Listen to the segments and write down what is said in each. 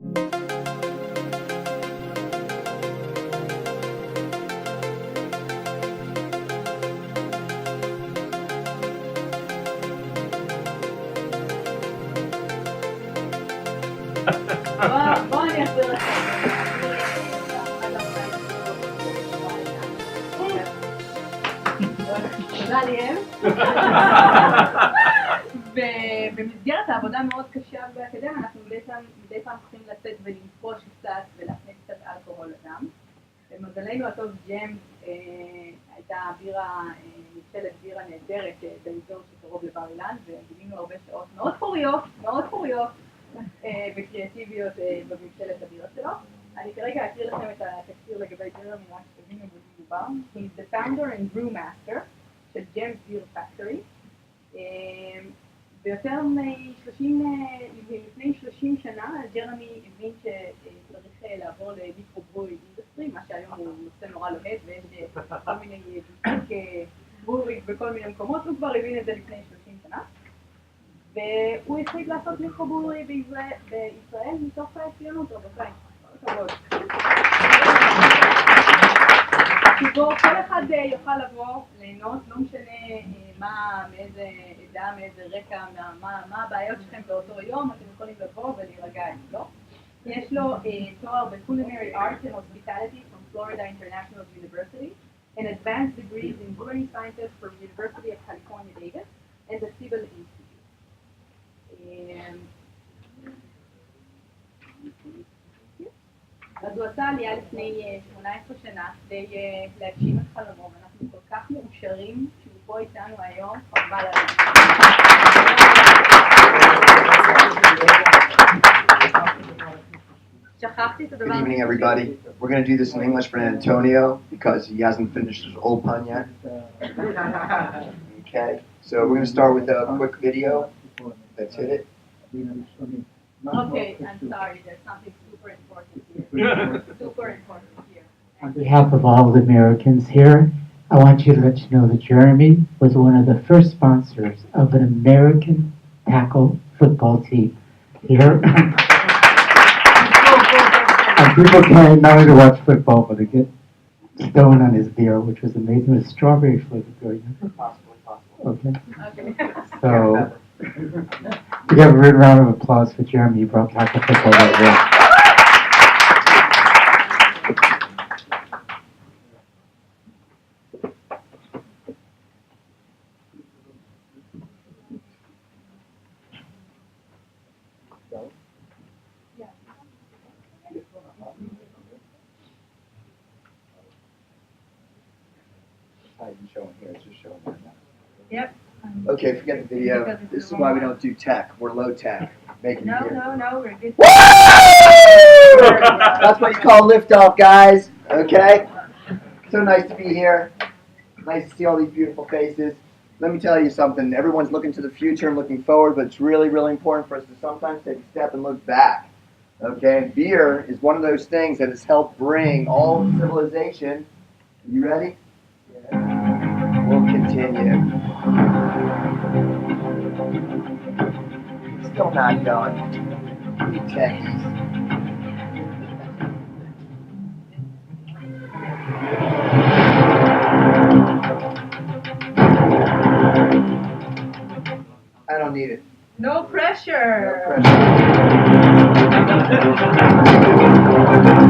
בואו אני אסביר לכם. תודה ליאל. ובמסגרת העבודה מאוד קשה באקדמיה אנחנו מדי פעם צריכים לצאת ולנפוש קצת ולהכניס קצת אלכוהול לדם. במזלנו הטוב ג'יימס הייתה בירה, מבשלת בירה נהדרת באזור שקרוב לבר אילן, וגילינו הרבה שעות מאוד פוריות וקריאטיביות במבשלת הבירה שלו. אני כרגע אקריא לכם את התקציר לגבי בירה מרק שתבינו במה מדובר. He's the founder and brewmaster של ג'יימס ביר פקטורי. ביותר לפני 30 שנה ג'רמי הבין שצריך לעבור למיקרו-ברוי אינדסטרי, מה שהיום הוא נושא נורא לוהט ויש כל מיני ברוריק בכל מיני מקומות, הוא כבר הבין את זה לפני 30 שנה. והוא החליט לעשות מיקרו-ברוי בישראל מתוך ציונות, רבותיי. כל הכבוד. שבו כל אחד יוכל לבוא, ליהנות, לא משנה מאיזה עדה, מאיזה רקע, מה הבעיות שלכם באותו יום, אתם יכולים לבוא ולהירגע אצלו. יש לו תואר ב-Culinary Arts and Hospitality from Florida International University, and advanced degrees in Culinary Sciences from University of California, Davis, and the Civil Institute. אז הוא עשה עלייה לפני 18 שנה כדי להגשים את חלומו, ואנחנו כל כך מאושרים שהוא פה איתנו היום, חבל עליו. שכחתי את הדבר. Good evening, everybody. We're going to do this in English for Antonio because he hasn't finished his old pun yet. Okay, so we're going to start with a quick video. Let's hit it. Okay, I'm sorry, there's something super important here. Super important here. On behalf of all the Americans here, I want you to let you know that Jeremy was one of the first sponsors of an American tackle football team here. And people came not only to watch football, but to get stoned on his beer, which was amazing. It was strawberry flavored beer. Possible. Okay. Okay. So, we have a good round of applause for Jeremy. He brought tackle football that year. Yep. Okay, forget the video. This is why we don't do tech. We're low tech. Making it here. No, we're good. That's what you call liftoff, guys. Okay? So nice to be here. Nice to see all these beautiful faces. Let me tell you something. Everyone's looking to the future and looking forward, but it's really, really important for us to sometimes take a step and look back. Okay? Beer is one of those things that has helped bring all of civilization. You ready? Yeah. We'll continue. Still not done. You techies. I don't need it. No pressure.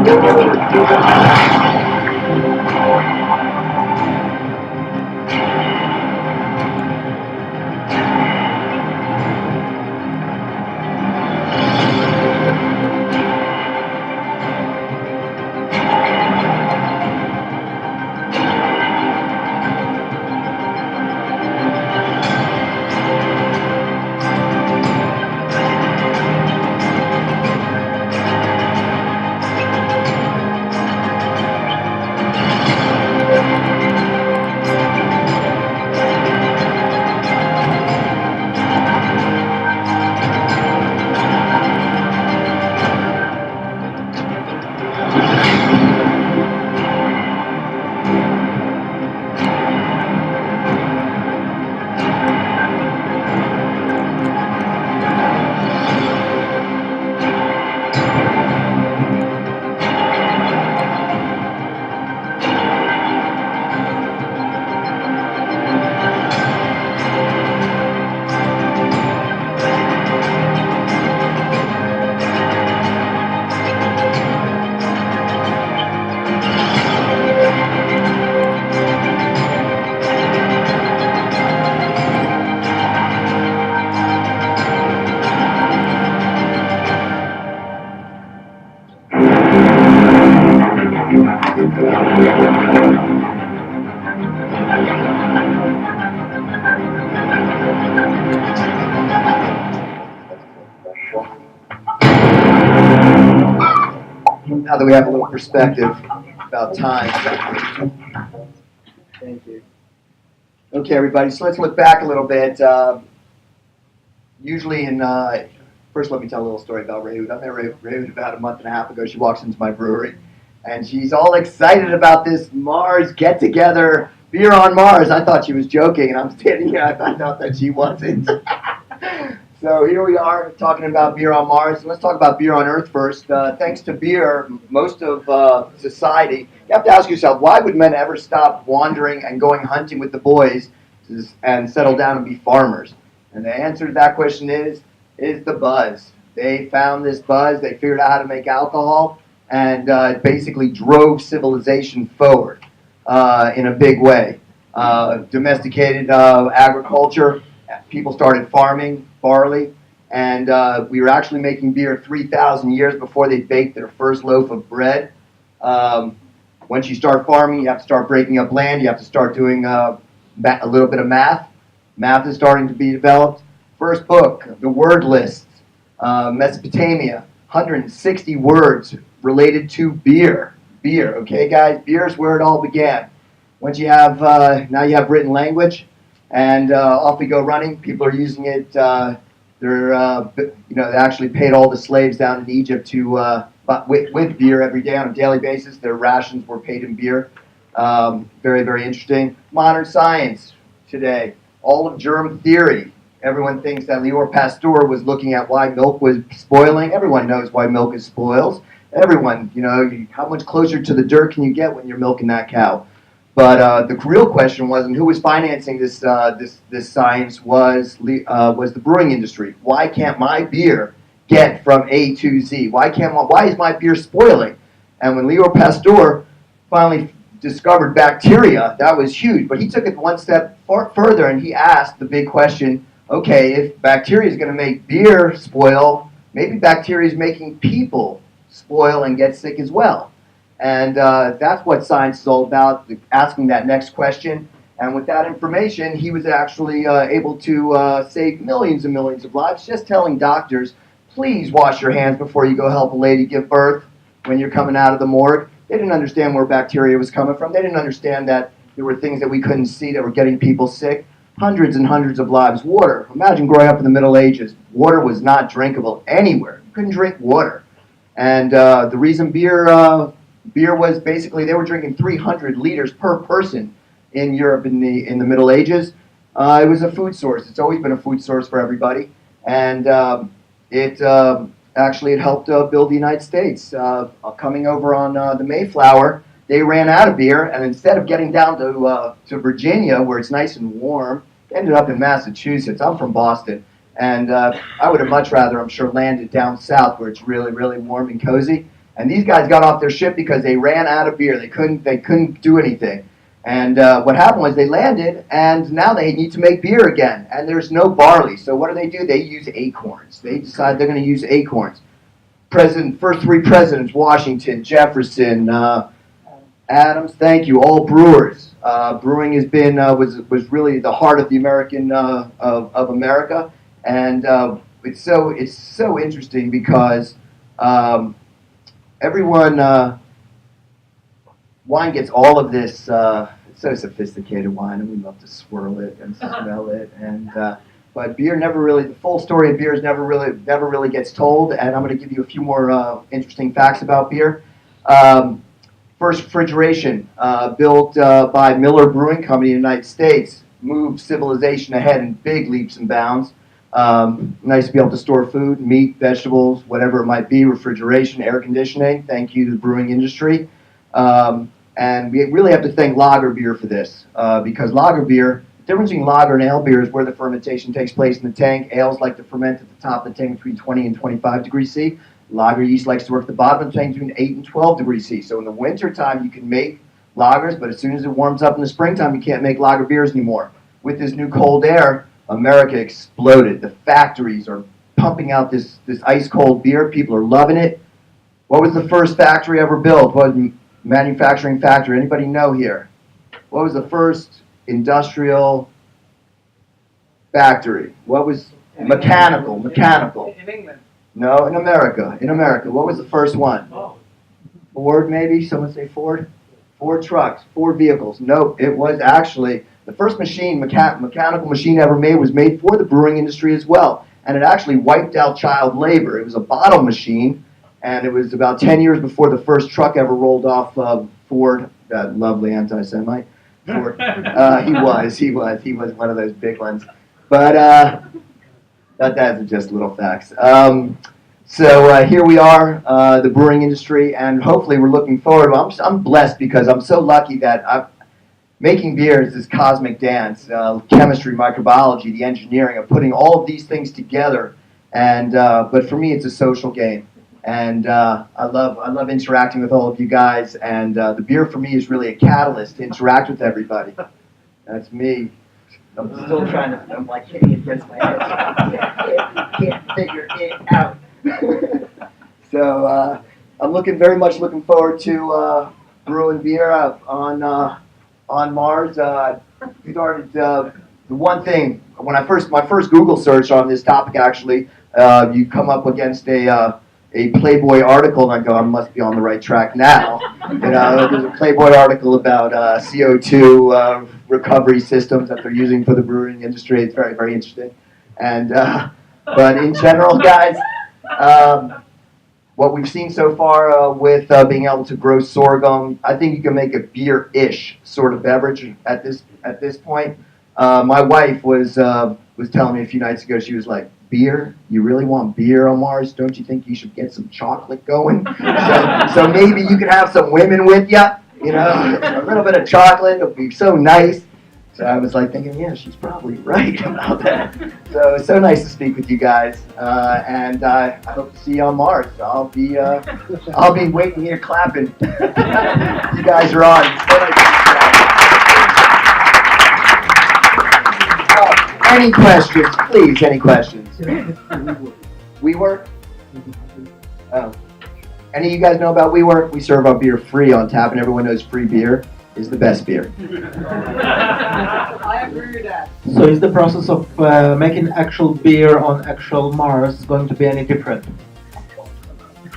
No pressure. now that we have a little perspective about time. Thank you. Okay, everybody, so let's look back a little bit. Usually first let me tell a little story about Rahud. I met Rahud about a month and a half ago. She walks into my brewery, and she's all excited about this Mars get-together, beer on Mars. I thought she was joking, and I'm standing here, I found out that she wasn't. So here we are talking about beer on Mars. Let's talk about beer on Earth first. Thanks to beer, most of society, you have to ask yourself, why would men ever stop wandering and going hunting with the boys and settle down and be farmers? And the answer to that question is the buzz. They found this buzz, they figured out how to make alcohol, and it basically drove civilization forward in a big way. Domesticated agriculture, people started farming barley, and we were actually making beer 3,000 years before they baked their first loaf of bread. Once you start farming, you have to start breaking up land, you have to start doing a little bit of math. Math is starting to be developed. First book, the word lists, Mesopotamia, 160 words related to beer. Beer, okay guys, beer is where it all began. Once you have, now you have written language, and off we go running. People are using it. They actually paid all the slaves down in Egypt to with beer every day on a daily basis. Their rations were paid in beer. Very, very interesting. Modern science today. All of germ theory. Everyone thinks that Louis Pasteur was looking at why milk was spoiling. Everyone knows why milk is spoils. Everyone, how much closer to the dirt can you get when you're milking that cow? But the real question wasn't who was financing this this science was the brewing industry. Why can't my beer get from A to Z? Why is my beer spoiling? And when Louis Pasteur finally discovered bacteria, that was huge. But he took it one step further, and he asked the big question: okay, if bacteria is going to make beer spoil, maybe bacteria is making people spoil and get sick as well. And that's what science is all about, asking that next question. And with that information, he was actually able to save millions and millions of lives, just telling doctors, please wash your hands before you go help a lady give birth when you're coming out of the morgue. They didn't understand where bacteria was coming from. They didn't understand that there were things that we couldn't see that were getting people sick. Hundreds and hundreds of lives. Water. Imagine growing up in the Middle Ages. Water was not drinkable anywhere. You couldn't drink water. And the reason beer was basically, they were drinking 300 liters per person in Europe in the Middle Ages. It was a food source. It's always been a food source for everybody. And it helped build the United States. Coming over on the Mayflower, they ran out of beer, and instead of getting down to Virginia, where it's nice and warm, they ended up in Massachusetts. I'm from Boston. And I would have much rather, I'm sure, landed down south where it's really, really warm and cozy. And these guys got off their ship because they ran out of beer. They couldn't do anything. And what happened was they landed, and now they need to make beer again. And there's no barley. So what do? They use acorns. They decide they're going to use acorns. First three presidents, Washington, Jefferson, Adams, thank you, all brewers. Brewing has been was really the heart of the American of America. And it's so interesting because everyone wine gets all of this. It's so sophisticated wine, and we love to swirl it and smell it. And but beer never really. The full story of beer never really gets told. And I'm going to give you a few more interesting facts about beer. First refrigeration built by Miller Brewing Company in the United States moved civilization ahead in big leaps and bounds. Nice to be able to store food, meat, vegetables, whatever it might be, refrigeration, air conditioning. Thank you to the brewing industry. And we really have to thank lager beer for this, because lager beer, the difference between lager and ale beer is where the fermentation takes place in the tank. Ales like to ferment at the top of the tank between 20 and 25 degrees C. Lager yeast likes to work at the bottom of the tank between 8 and 12 degrees C. So in the winter time, you can make lagers, but as soon as it warms up in the springtime, you can't make lager beers anymore. With this new cold air, America exploded. The factories are pumping out this ice cold beer. People are loving it. What was the first factory ever built? What was manufacturing factory? Anybody know here? What was the first industrial factory? What was mechanical? In England. No, in America. In America. What was the first one? Oh. Ford, maybe? Someone say Ford? Ford trucks, Ford vehicles. Nope, it was actually the first machine, mechanical machine ever made was made for the brewing industry as well. And it actually wiped out child labor. It was a bottle machine, and it was about 10 years before the first truck ever rolled off Ford, that lovely anti-Semite. Ford. He was one of those big ones. But that's just little facts. So here we are, the brewing industry, and hopefully we're looking forward. I'm blessed because I'm so lucky that making beer is this cosmic dance, chemistry, microbiology, the engineering of putting all of these things together. And but for me, it's a social game, and I love interacting with all of you guys. And the beer for me is really a catalyst to interact with everybody. That's me. I'm still trying to. I'm like hitting it against my head. Can't figure it out. So I'm very much looking forward to brewing beer on Mars. Started the one thing when my first Google search on this topic actually, you come up against a Playboy article, and I go, I must be on the right track now. There's a Playboy article about CO2 recovery systems that they're using for the brewing industry. It's very, very interesting. And but in general, guys. What we've seen so far with being able to grow sorghum, I think you can make a beer-ish sort of beverage at this point. My wife was telling me a few nights ago, she was like, beer? You really want beer on Mars? Don't you think you should get some chocolate going? So maybe you could have some women with you, a little bit of chocolate, it would be so nice. So I was like thinking, yeah, she's probably right about that. So it's so nice to speak with you guys, and I hope to see you on Mars. I'll be waiting here clapping. You guys are on. It's so nice to see you guys. Any questions, please? Any questions? WeWork? Oh. Any of you guys know about WeWork? We serve our beer free on tap, and everyone knows free beer is the best beer. I agree with that. So is the process of making actual beer on actual Mars going to be any different?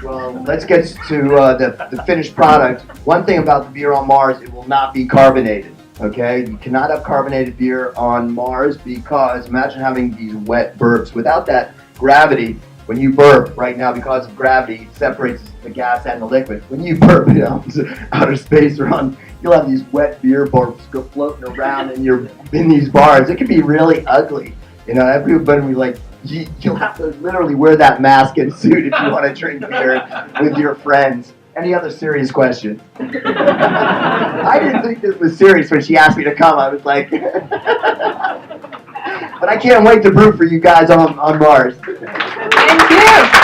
Well, let's get to the finished product. One thing about the beer on Mars, it will not be carbonated, okay? You cannot have carbonated beer on Mars because imagine having these wet burps. Without that gravity, when you burp right now, because of gravity, it separates the gas and the liquid. When you burp out into outer space you'll have these wet beer burps go floating around in these bars. It can be really ugly. Everybody will be like, you'll have to literally wear that mask and suit if you want to drink beer with your friends. Any other serious questions? I didn't think this was serious when she asked me to come. I was like, but I can't wait to brew for you guys on Mars. Thank you.